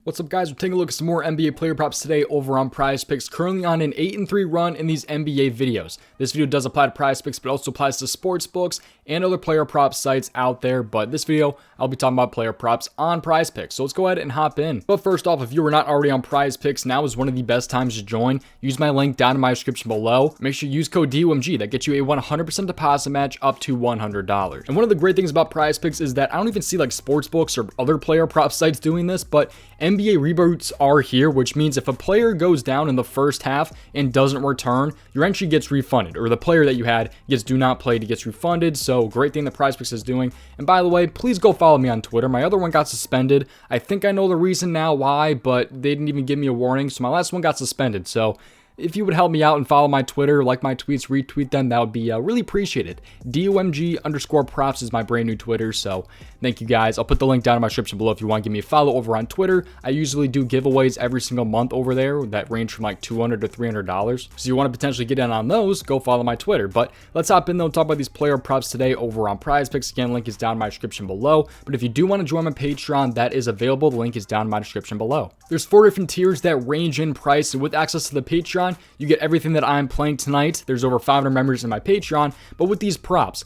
What's up, guys? We're taking a look at some more NBA player props today over on prizepicks. Currently on an 8-3 run in these NBA videos. This video does apply to prizepicks, but also applies to sports books and other player prop sites out there. But this video, I'll be talking about player props on prizepicks. So let's go ahead and hop in. But first off, if you were not already on prizepicks, now is one of the best times to join. Use my link down in my description below. Make sure you use code DOMG. That gets you a 100% deposit match up to $100. And one of the great things about prizepicks is that I don't even see like sports books or other player prop sites doing this, but NBA reboots are here, which means if a player goes down in the first half and doesn't return, your entry gets refunded, or the player that you had gets do not play, gets refunded. So great thing that prizepicks is doing. And by the way, please go follow me on Twitter. My other one got suspended. I think I know the reason now why, but they didn't even give me a warning. So my last one got suspended. So if you would help me out and follow my Twitter, like my tweets, retweet them, that would be really appreciated. DOMG_props is my brand new Twitter, so thank you guys. I'll put the link down in my description below if you want to give me a follow over on Twitter. I usually do giveaways every single month over there that range from like $200 to $300. So you want to potentially get in on those, go follow my Twitter. But let's hop in though and talk about these player props today over on prizepicks. Again, link is down in my description below. But if you do want to join my Patreon, that is available. The link is down in my description below. There's 4 different tiers that range in price, and with access to the Patreon, you get everything that I'm playing tonight. There's over 500 members in my Patreon, but with these props,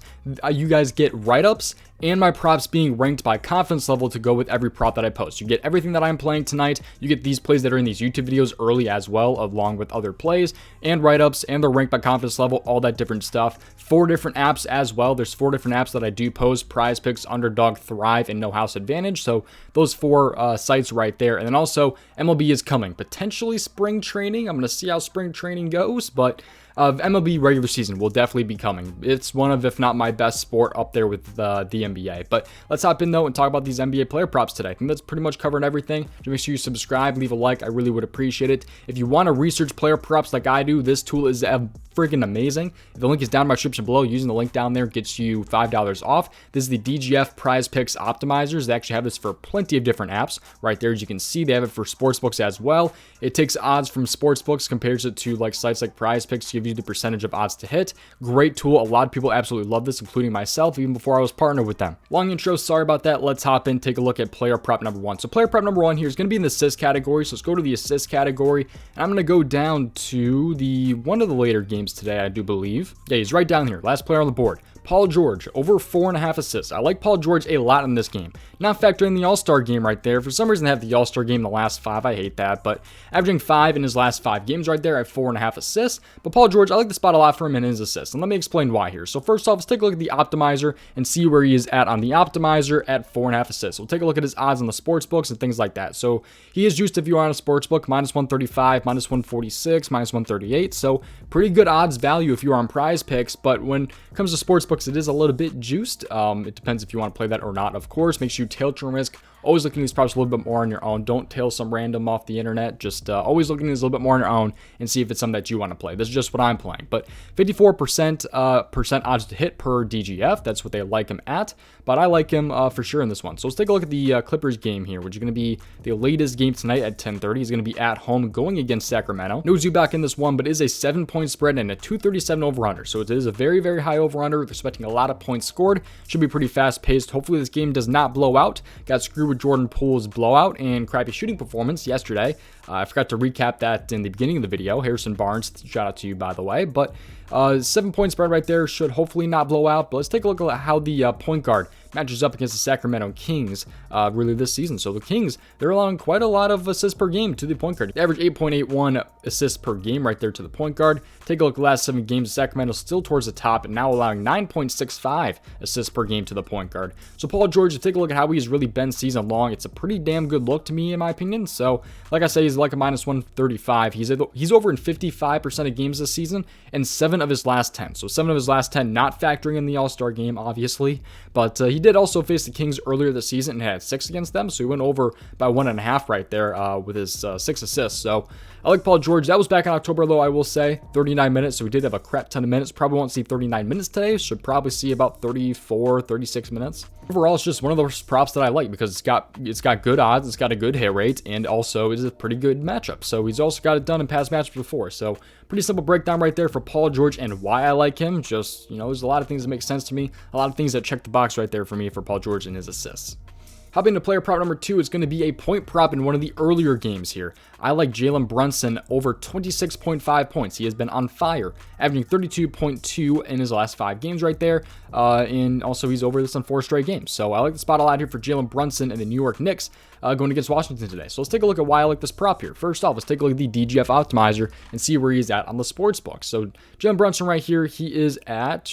you guys get write-ups and my props being ranked by confidence level to go with every prop that I post. You get everything that I'm playing tonight. You get these plays that are in these YouTube videos early as well, along with other plays and write-ups, and they're ranked by confidence level, all that different stuff. 4 different apps as well. There's 4 different apps that I do post: prizepicks, underdog, thrive, and no house advantage. So those 4 sites right there. And then also MLB is coming, potentially spring training. I'm going to see how spring training goes, but MLB regular season will definitely be coming. It's one of, if not my best sport, up there with the NBA. But let's hop in though and talk about these NBA player props today. I think that's pretty much covering everything. Just make sure you subscribe, leave a like. I really would appreciate it. If you want to research player props like I do, this tool is freaking amazing. The link is down in my description below. Using the link down there gets you $5 off. This is the DGF prizepicks Optimizers. They actually have this for plenty of different apps. Right there, as you can see, they have it for sportsbooks as well. It takes odds from sportsbooks, compares it to like sites like prizepicks to give you the percentage of odds to hit. Great tool. A lot of people absolutely love this, including myself, even before I was partnered with them. Long intro, sorry about that. Let's hop in, take a look at player prop number 1. So player prop number 1 here is going to be in the assist category. So let's go to the assist category, and I'm going to go down to one of the later games today, I do believe. Yeah, he's right down here. Last player on the board. Paul George, over 4.5 assists. I like Paul George a lot in this game. Not factoring the All-Star game right there. For some reason, they have the All-Star game in the last 5. I hate that, but averaging 5 in his last 5 games right there at 4.5 assists. But Paul George, I like the spot a lot for him in his assists, and let me explain why here. So first off, let's take a look at the optimizer and see where he is at on the optimizer at 4.5 assists. We'll take a look at his odds on the sports books and things like that. So he is juiced if you are on a sports book, -135, -146, -138. So pretty good odds value if you are on prizepicks, but when it comes to sports books, it is a little bit juiced. It depends if you want to play that or not, of course. Make sure you tail your risk. Always looking at these props a little bit more on your own. Don't tail some random off the internet. Just always looking at these a little bit more on your own and see if it's something that you want to play. This is just what I'm playing. But 54% odds to hit per DGF. That's what they like him at. But I like him for sure in this one. So let's take a look at the Clippers game here, which is going to be the latest game tonight at 10:30. He's going to be at home going against Sacramento. No Zubac in this one, but it is a 7-point spread and a 237 over-under. So it is a very, very high over-under. They're expecting a lot of points scored. Should be pretty fast-paced. Hopefully this game does not blow out. Got screwed with Jordan Poole's blowout and crappy shooting performance yesterday. I forgot to recap that in the beginning of the video. Harrison Barnes, shout out to you, by the way. But 7-point spread right there should hopefully not blow out. But let's take a look at how the point guard matches up against the Sacramento Kings really this season. So the Kings, they're allowing quite a lot of assists per game to the point guard. They average 8.81 assists per game right there to the point guard. Take a look at the last 7 games. Sacramento still towards the top and now allowing 9.65 assists per game to the point guard. So Paul George, take a look at how he's really been season long. It's a pretty damn good look to me, in my opinion. So like I say, he's like a -135. He's over in 55% of games this season and 7 of his last 10. So 7 of his last 10, not factoring in the All-Star game, obviously. But he did also face the Kings earlier this season and had 6 against them. So he went over by 1.5 right there with his 6 assists. So I like Paul George. That was back in October, though, I will say. 39 minutes. So we did have a crap ton of minutes. Probably won't see 39 minutes today. Should probably see about 34, 36 minutes. Overall, it's just one of those props that I like because it's got good odds, it's got a good hit rate, and also is a pretty good matchup. So he's also got it done in past matchups before. So pretty simple breakdown right there for Paul George and why I like him. Just, there's a lot of things that make sense to me, a lot of things that check the box right there for me for Paul George and his assists. Hopping into player prop number 2 is going to be a point prop in one of the earlier games here. I like Jalen Brunson over 26.5 points. He has been on fire, averaging 32.2 in his last 5 games right there. And also he's over this on 4 straight games. So I like the spot a lot here for Jalen Brunson and the New York Knicks going against Washington today. So let's take a look at why I like this prop here. First off, let's take a look at the DGF Optimizer and see where he's at on the sports book. So Jalen Brunson right here, he is at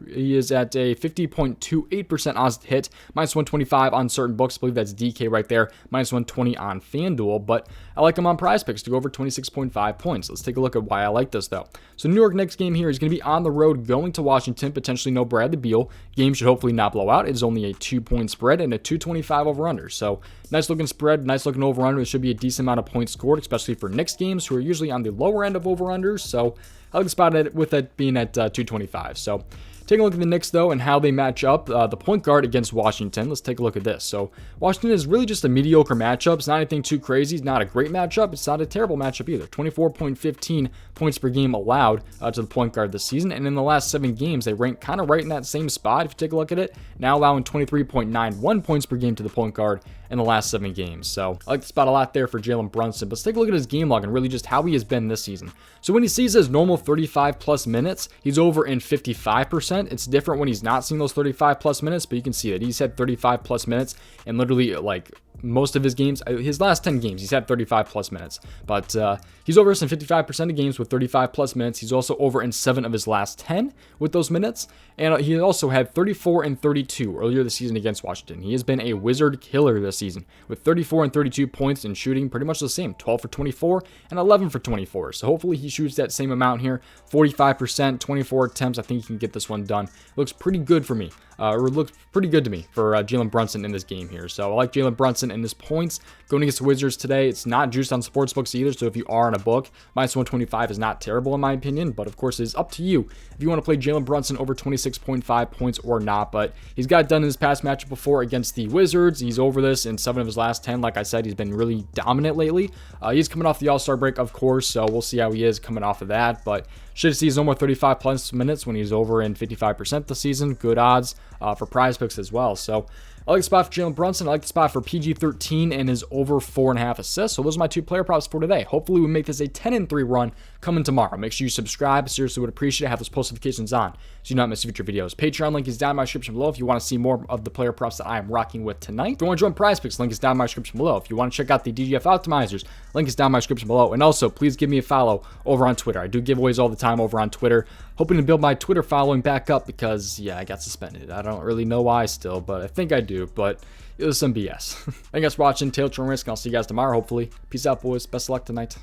a 50.28% odds to hit, minus 125 on certain books. I believe that's DK right there, minus 120 on FanDuel, but I like him on prizepicks to go over 26.5 points. Let's take a look at why I like this though. So New York Knicks game here is going to be on the road going to Washington, potentially no Bradley Beal. Game should hopefully not blow out. It is only a 2-point spread and a 225 over-under. So nice looking spread, nice looking over-under. It should be a decent amount of points scored, especially for Knicks games who are usually on the lower end of over-unders. So I like the spot with it being at 225. So taking a look at the Knicks, though, and how they match up, the point guard against Washington. Let's take a look at this. So Washington is really just a mediocre matchup. It's not anything too crazy. It's not a great matchup. It's not a terrible matchup either. 24.15 points per game allowed to the point guard this season. And in the last 7 games, they rank kind of right in that same spot. If you take a look at it, now allowing 23.91 points per game to the point guard in the last 7 games. So I like the spot a lot there for Jalen Brunson. But let's take a look at his game log and really just how he has been this season. So when he sees his normal 35 plus minutes, he's over in 55%. It's different when he's not seeing those 35 plus minutes, but you can see that he's had 35 plus minutes and literally like most of his games, his last 10 games, he's had 35 plus minutes, but he's over us in 55% of games with 35 plus minutes. He's also over in 7 of his last 10 with those minutes, and he also had 34 and 32 earlier this season against Washington. He has been a wizard killer this season with 34 and 32 points and shooting pretty much the same, 12 for 24 and 11 for 24. So hopefully he shoots that same amount here, 45%, 24 attempts. I think he can get this one done. Looks pretty good for me. Or looks pretty good to me for Jalen Brunson in this game here. So I like Jalen Brunson and his points going against the Wizards today. It's not juiced on sportsbooks either, so if you are on a book, minus 125 is not terrible in my opinion, but of course it is up to you if you want to play Jalen Brunson over 26.5 points or not. But he's got it done in his past matchup before against the Wizards. He's over this in 7 of his last 10. Like I said, he's been really dominant lately. He's coming off the All-Star break, of course, so we'll see how he is coming off of that, but should see his no more 35 plus minutes when he's over in 55% this season. Good odds for prizepicks as well. So I like the spot for Jalen Brunson. I like the spot for PG-13 and his over 4.5 assists. So those are my 2 player props for today. Hopefully we make this a 10-3 run coming tomorrow. Make sure you subscribe. Seriously would appreciate it. Have those post notifications on so you do not miss future videos. Patreon link is down in my description below if you want to see more of the player props that I am rocking with tonight. If you want to join prizepicks, link is down in my description below. If you want to check out the DGF Optimizers, link is down in my description below. And also, please give me a follow over on Twitter. I do giveaways all the time over on Twitter. Hoping to build my Twitter following back up because, yeah, I got suspended. I don't really know why still, but I think I do. But it was some BS. Thank you guys for watching. Tail Risk, and I'll see you guys tomorrow, hopefully. Peace out, boys. Best of luck tonight.